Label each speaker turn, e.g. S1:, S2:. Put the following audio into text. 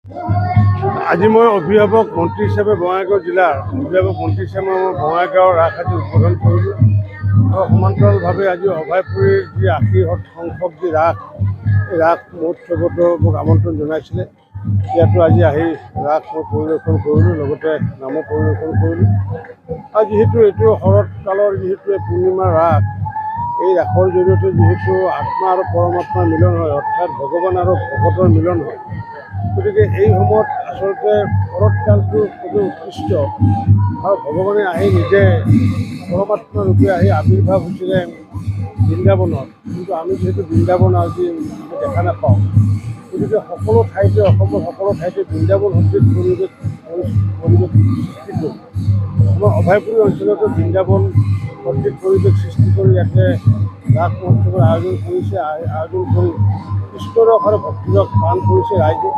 S1: আজি মই অভিভাৱক মন্ত্ৰী হিচাপে বঙাইগাঁও জিলাৰ অভিভাৱক মন্ত্ৰী হিচাপে মই বঙাইগাঁৱৰ ৰাস আজি উদ্বোধন কৰিলোঁ আৰু সমান্তৰালভাৱে আজি অভয়পুৰীৰ যি ৮০ সংখ্যক যি ৰাস এই ৰাস মহোৎসৱতো মোক আমন্ত্ৰণ জনাইছিলে। ইয়াতো আজি আহি ৰাস মই পৰিৱেশন কৰিলোঁ, লগতে নামো পৰিৱেশন কৰিলোঁ। আৰু যিহেতু এইটো শৰৎকালৰ যিহেতু পূৰ্ণিমাৰ ৰাস, এই ৰাসৰ জৰিয়তে যিহেতু আত্মা আৰু পৰমাত্মাৰ মিলন হয়, অৰ্থাৎ ভগৱান আৰু ভকতৰ মিলন হয়। গতিকে এই সময়ত আচলতে শৰৎকালটো খুবেই উৎকৃষ্ট আৰু ভগৱানে আহি নিজে পৰমাত্মা ৰূপে আহি আৱিৰ্ভাৱ হৈছিলে বৃন্দাবনত, কিন্তু আমি যিহেতু বৃন্দাবন আজি আমি দেখা নাপাওঁ। গতিকে সকলো ঠাইতে অসমৰ সকলো ঠাইতে বৃন্দাবন সদৃশ পৰিৱেশ সৃষ্টি কৰি আমাৰ অভয়পুৰী অঞ্চলতো বৃন্দাবন সদৃশ পৰিৱেশ সৃষ্টি কৰি ইয়াতে ৰাস মহোৎসৱৰ আয়োজন কৰিছে। আয়োজন কৰি কৃষ্ণৰস আৰু ভক্তিৰস পান কৰিছে ৰাইজে।